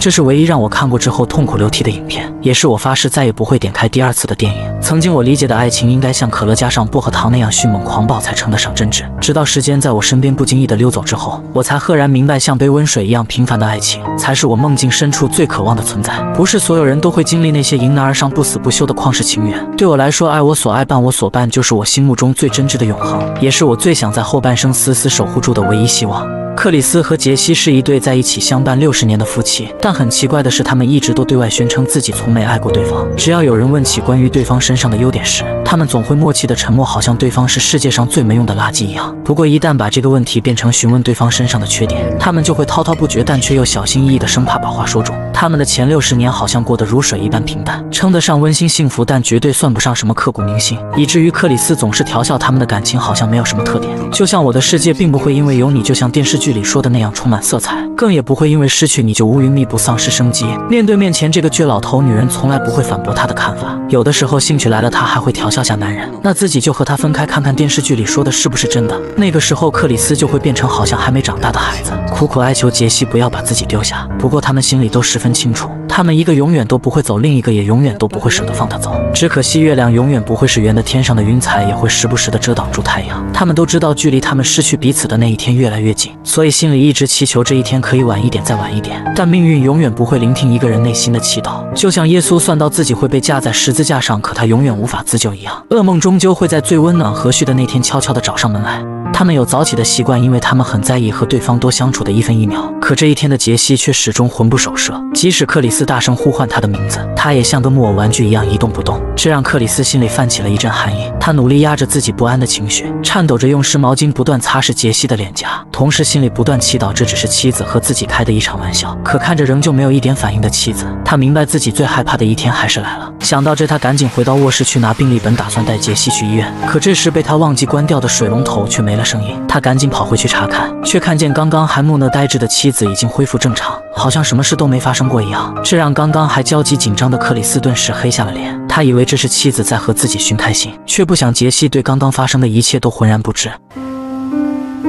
这是唯一让我看过之后痛哭流涕的影片，也是我发誓再也不会点开第二次的电影。曾经我理解的爱情应该像可乐加上薄荷糖那样迅猛狂暴才称得上真挚，直到时间在我身边不经意地溜走之后，我才赫然明白，像杯温水一样平凡的爱情才是我梦境深处最渴望的存在。不是所有人都会经历那些迎难而上不死不休的旷世情缘，对我来说，爱我所爱伴我所伴就是我心目中最真挚的永恒，也是我最想在后半生死死守护住的唯一希望。克里斯和杰西是一对在一起相伴60年的夫妻，但很奇怪的是，他们一直都对外宣称自己从没爱过对方。只要有人问起关于对方身上的优点时，他们总会默契的沉默，好像对方是世界上最没用的垃圾一样。不过一旦把这个问题变成询问对方身上的缺点，他们就会滔滔不绝，但却又小心翼翼的，生怕把话说重。他们的前60年好像过得如水一般平淡，称得上温馨幸福，但绝对算不上什么刻骨铭心，以至于克里斯总是调笑他们的感情好像没有什么特点。就像我的世界并不会因为有你就像电视剧里说的那样充满色彩，更也不会因为失去你就乌云密布丧失生机。面对面前这个倔老头，女人从来不会反驳他的看法，有的时候兴趣来了，她还会调笑下男人，那自己就和他分开，看看电视剧里说的是不是真的。那个时候克里斯就会变成好像还没长大的孩子，苦苦哀求杰西不要把自己丢下。不过他们心里都十分清楚，他们一个永远都不会走，另一个也永远都不会舍得放他走。只可惜月亮永远不会是圆的，天上的云彩也会时不时的遮挡住太阳。他们都知道距离他们失去彼此的那一天越来越近，所以心里一直祈求这一天可以晚一点，再晚一点。但命运永远不会聆听一个人内心的祈祷，就像耶稣算到自己会被架在十字架上，可他永远无法自救一样。噩梦终究会在最温暖和煦的那天悄悄地找上门来。他们有早起的习惯，因为他们很在意和对方多相处的一分一秒。可这一天的杰西却始终魂不守舍，即使克里斯大声呼唤他的名字，他也像个木偶玩具一样一动不动，这让克里斯心里泛起了一阵寒意。他努力压着自己不安的情绪，颤抖着用湿毛巾不断擦拭杰西的脸颊，同时心里不断祈祷这只是妻子和自己开的一场玩笑。可看着仍旧没有一点反应的妻子，他明白自己最害怕的一天还是来了。想到这，他赶紧回到卧室去拿病历本，打算带杰西去医院。可这时被他忘记关掉的水龙头却没了声音，他赶紧跑回去查看，却看见刚刚还木讷呆滞的妻子已经恢复正常，好像什么事都没发生过一样。这让刚刚还焦急紧张的克里斯顿时黑下了脸，他以为这是妻子在和自己寻开心，却不想杰西对刚刚发生的一切都浑然不知。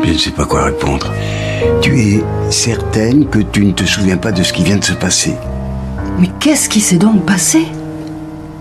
Je ne sais pas quoi répondre. Tu es certaine que tu ne te souviens pas de ce qui vient de se passer? Mais qu'est-ce qui s'est donc passé?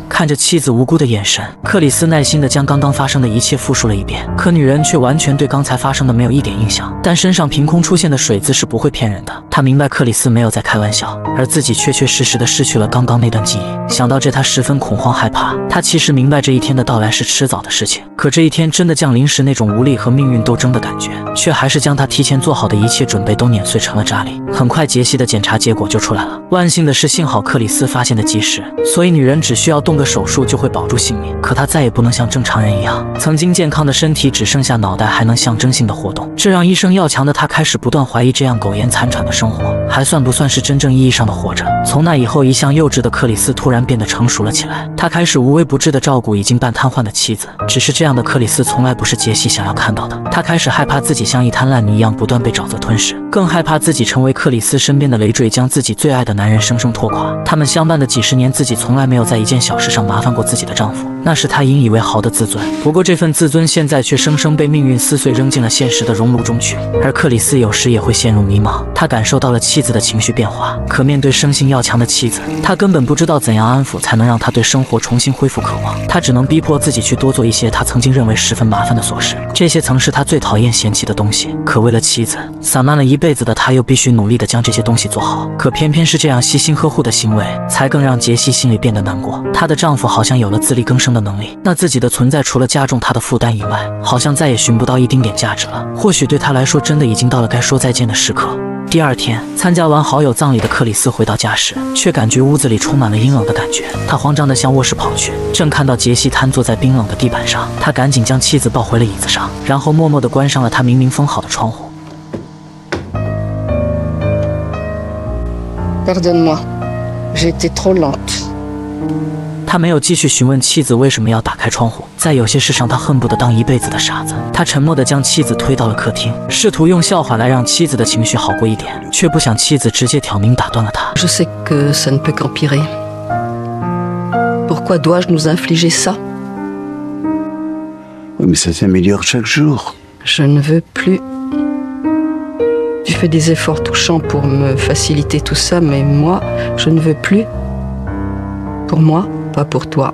看着妻子无辜的眼神，克里斯耐心地将刚刚发生的一切复述了一遍，可女人却完全对刚才发生的没有一点印象。但身上凭空出现的水渍是不会骗人的，她明白克里斯没有在开玩笑，而自己确确实实地失去了刚刚那段记忆。想到这，她十分恐慌害怕。她其实明白这一天的到来是迟早的事情，可这一天真的降临时，那种无力和命运斗争的感觉，却还是将她提前做好的一切准备都碾碎成了渣砾。很快，杰西的检查结果就出来了。万幸的是，幸好克里斯发现的及时，所以女人只需要动个手术就会保住性命。可她再也不能像正常人一样，曾经健康的身体只剩下脑袋还能象征性的活动，这让医生要强的她开始不断怀疑，这样苟延残喘的生活还算不算是真正意义上的活着。从那以后，一向幼稚的克里斯突然变得成熟了起来，他开始无微不至地照顾已经半瘫痪的妻子。只是这样的克里斯从来不是杰西想要看到的，他开始害怕自己像一滩烂泥一样不断被沼泽吞噬，更害怕自己成为克里斯身边的累赘，将自己最爱的男人生生拖垮。他们相伴的几十年，自己从来没有在一件小事上麻烦过自己的丈夫，那是他引以为豪的自尊。不过这份自尊现在却生生被命运撕碎，扔进了现实的熔炉中去。而克里斯有时也会陷入迷茫，他感受到了妻子的情绪变化，可面对生性要强的妻子，他根本不知道怎样安抚才能让他对生活重新恢复渴望。他只能逼迫自己去多做一些他曾经认为十分麻烦的琐事，这些曾是他最讨厌嫌弃的东西。可为了妻子，散漫了一辈子的他又必须努力地将这些东西做好。可偏偏是这样细心呵护的行为，才更让杰西心里变得难过。她的丈夫好像有了自力更生的能力，那自己的存在除了加重她的负担以外，好像再也寻不到一丁点价值了。或许对她来说，真的已经到了该说再见的时刻。第二天，参加完好友葬礼的克里斯回到家时，却感觉屋子里充满了阴冷的感觉。他慌张地向卧室跑去，正看到杰西瘫坐在冰冷的地板上，他赶紧将妻子抱回了椅子上，然后默默地关上了他明明封好的窗户。Pardonne-moi, j'ai été trop lente. 他没有继续询问妻子为什么要打开窗户，在有些事上他恨不得当一辈子的傻子。他沉默地将妻子推到了客厅，试图用笑话来让妻子的情绪好过一点，却不想妻子直接挑明打断了他。 Je sais que ça ne peut qu'empirer. Pourquoi dois-je nous infliger ça? Oui, mais ça s'améliore chaque jour. Je ne veux plus. Tu fais des efforts touchants pour me faciliter tout ça, mais moi, je ne veux plus. Pour moi, pas pour toi.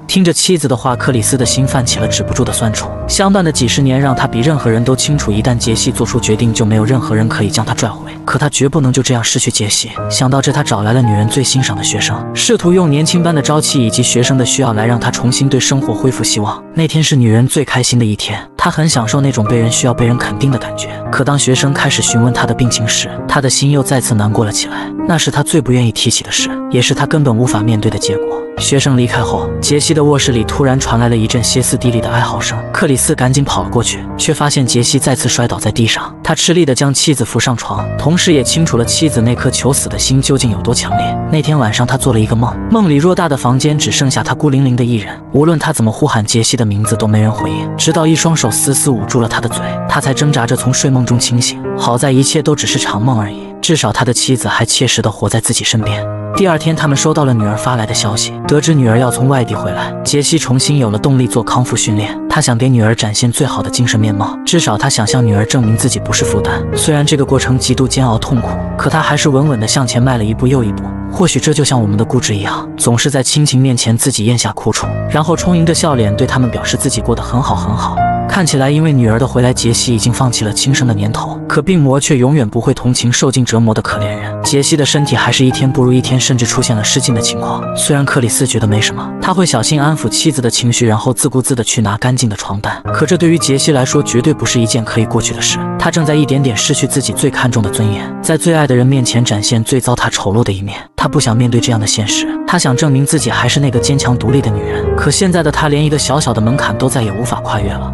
听着妻子的话，克里斯的心泛起了止不住的酸楚。相伴的几十年让他比任何人都清楚，一旦杰西做出决定，就没有任何人可以将他拽回。可他绝不能就这样失去杰西。想到这，他找来了女人最欣赏的学生，试图用年轻般的朝气以及学生的需要来让他重新对生活恢复希望。那天是女人最开心的一天，她很享受那种被人需要、被人肯定的感觉。可当学生开始询问她的病情时，她的心又再次难过了起来。那是她最不愿意提起的事，也是她根本无法面对的结果。学生离开后，杰西的卧室里突然传来了一阵歇斯底里的哀嚎声。克里斯赶紧跑了过去，却发现杰西再次摔倒在地上。他吃力地将妻子扶上床，同时也清楚了妻子那颗求死的心究竟有多强烈。那天晚上，他做了一个梦，梦里偌大的房间只剩下他孤零零的一人，无论他怎么呼喊杰西的名字都没人回应，直到一双手死死捂住了他的嘴，他才挣扎着从睡梦中清醒。好在一切都只是场梦而已，至少他的妻子还切实地活在自己身边。第二天，他们收到了女儿发来的消息，得知女儿要从外地回来，杰西重新有了动力做康复训练。他想给女儿展现最好的精神面貌，至少他想向女儿证明自己不是负担。虽然这个过程极度煎熬痛苦，可他还是稳稳地向前迈了一步又一步。或许这就像我们的固执一样，总是在亲情面前自己咽下苦楚，然后充盈着笑脸对他们表示自己过得很好很好。看起来因为女儿的回来，杰西已经放弃了轻生的念头，可病魔却永远不会同情受尽折磨的可怜人。杰西的身体还是一天不如一天，甚至出现了失禁的情况。虽然克里斯觉得没什么，他会小心安抚妻子的情绪，然后自顾自地去拿干净的床单，可这对于杰西来说绝对不是一件可以过去的事。他正在一点点失去自己最看重的尊严，在最爱的人面前展现最糟蹋丑陋的一面。他不想面对这样的现实，他想证明自己还是那个坚强独立的女人，可现在的他连一个小小的门槛都再也无法跨越了。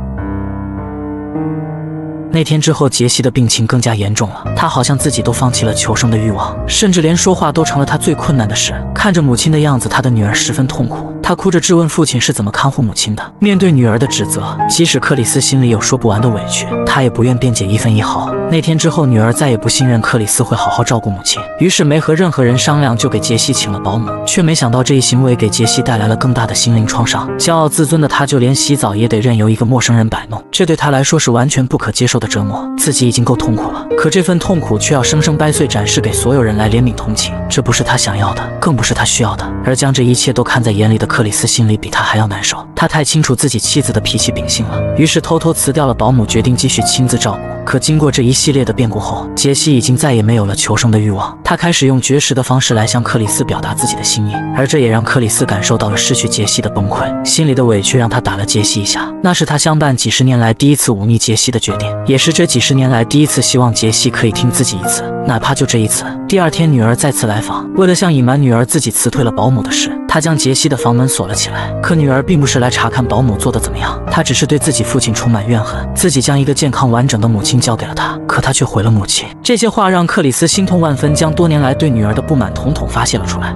那天之后，杰西的病情更加严重了，他好像自己都放弃了求生的欲望，甚至连说话都成了他最困难的事。看着母亲的样子，他的女儿十分痛苦，他哭着质问父亲是怎么看护母亲的。面对女儿的指责，即使克里斯心里有说不完的委屈，他也不愿辩解一分一毫。那天之后，女儿再也不信任克里斯会好好照顾母亲，于是没和任何人商量就给杰西请了保姆，却没想到这一行为给杰西带来了更大的心灵创伤。骄傲自尊的他，就连洗澡也得任由一个陌生人摆弄，这对他来说是完全不可接受的折磨。自己已经够痛苦了，可这份痛苦却要生生掰碎展示给所有人来怜悯同情，这不是他想要的，更不是他需要的。而将这一切都看在眼里的克里斯心里比他还要难受，他太清楚自己妻子的脾气秉性了，于是偷偷辞掉了保姆，决定继续亲自照顾。可经过这一系列的变故后，杰西已经再也没有了求生的欲望，他开始用绝食的方式来向克里斯表达自己的心意，而这也让克里斯感受到了失去杰西的崩溃，心里的委屈让他打了杰西一下。那是他相伴几十年来第一次忤逆杰西的决定，也是这几十年来第一次希望杰西可以听自己一次，哪怕就这一次。第二天，女儿再次来访，为了向隐瞒女儿自己辞退了保姆的事，他将杰西的房门锁了起来。可女儿并不是来查看保姆做得怎么样，她只是对自己父亲充满怨恨，自己将一个健康完整的母亲交给了他，可他却毁了母亲。这些话让克里斯心痛万分，将多年来对女儿的不满统统发泄了出来。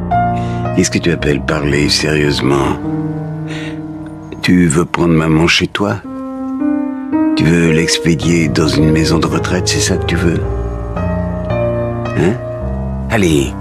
Qu'est-ce que tu appelles parler sérieusement? Tu veux prendre maman chez toi? Tu veux l'expédier dans une maison de retraite, c'est ça que tu veux? Hein? Allez,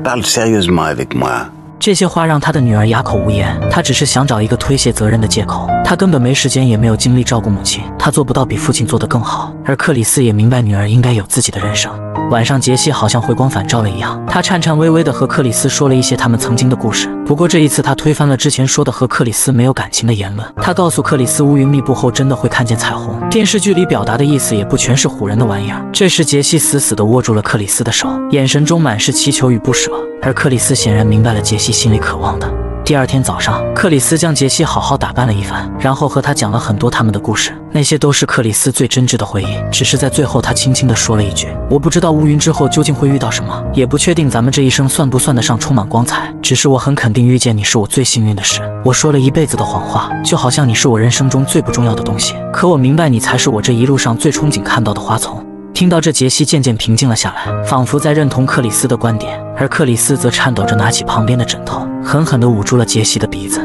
parle sérieusement avec moi. 这些话让他的女儿哑口无言，她只是想找一个推卸责任的借口。她根本没时间，也没有精力照顾母亲，她做不到比父亲做得更好。而克里斯也明白女儿应该有自己的人生。晚上，杰西好像回光返照了一样，他颤颤巍巍地和克里斯说了一些他们曾经的故事。不过这一次，他推翻了之前说的和克里斯没有感情的言论。他告诉克里斯，乌云密布后真的会看见彩虹。电视剧里表达的意思也不全是唬人的玩意儿。这时，杰西死死地握住了克里斯的手，眼神中满是祈求与不舍。而克里斯显然明白了杰西心里渴望的。第二天早上，克里斯将杰西好好打扮了一番，然后和他讲了很多他们的故事，那些都是克里斯最真挚的回忆。只是在最后，他轻轻地说了一句：“我不知道乌云之后究竟会遇到什么，也不确定咱们这一生算不算得上充满光彩。只是我很肯定，遇见你是我最幸运的事。我说了一辈子的谎话，就好像你是我人生中最不重要的东西。可我明白，你才是我这一路上最憧憬看到的花丛。”听到这，杰西渐渐平静了下来，仿佛在认同克里斯的观点，而克里斯则颤抖着拿起旁边的枕头，狠狠地捂住了杰西的鼻子。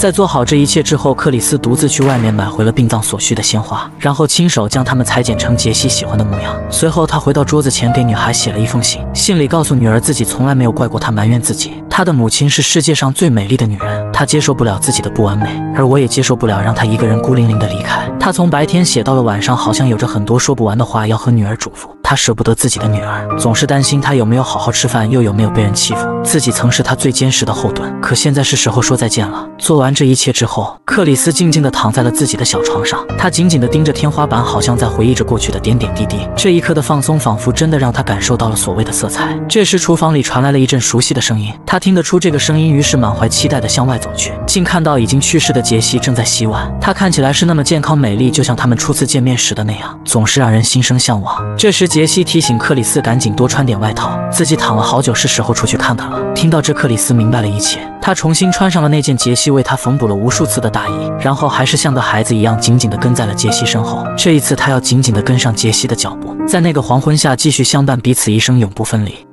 在做好这一切之后，克里斯独自去外面买回了殡葬所需的鲜花，然后亲手将它们裁剪成杰西喜欢的模样。随后他回到桌子前，给女孩写了一封信，信里告诉女儿自己从来没有怪过她，埋怨自己。她的母亲是世界上最美丽的女人，她接受不了自己的不完美，而我也接受不了让她一个人孤零零的离开。她从白天写到了晚上，好像有着很多说不完的话要和女儿嘱咐。她舍不得自己的女儿，总是担心她有没有好好吃饭，又有没有被人欺负。自己曾是她最坚实的后盾，可现在是时候说再见了。做完这一切之后，克里斯静静地躺在了自己的小床上，他紧紧地盯着天花板，好像在回忆着过去的点点滴滴。这一刻的放松，仿佛真的让他感受到了所谓的色彩。这时，厨房里传来了一阵熟悉的声音，他听得出这个声音，于是满怀期待地向外走去，竟看到已经去世的杰西正在洗碗。她看起来是那么健康美丽，就像他们初次见面时的那样，总是让人心生向往。这时，杰西提醒克里斯赶紧多穿点外套，自己躺了好久，是时候出去看看了。听到这，克里斯明白了一切，他重新穿上了那件杰西为他缝补了无数次的大衣，然后还是像个孩子一样紧紧地跟在了杰西身后。这一次，他要紧紧地跟上杰西的脚步，在那个黄昏下继续相伴彼此一生，永不分离。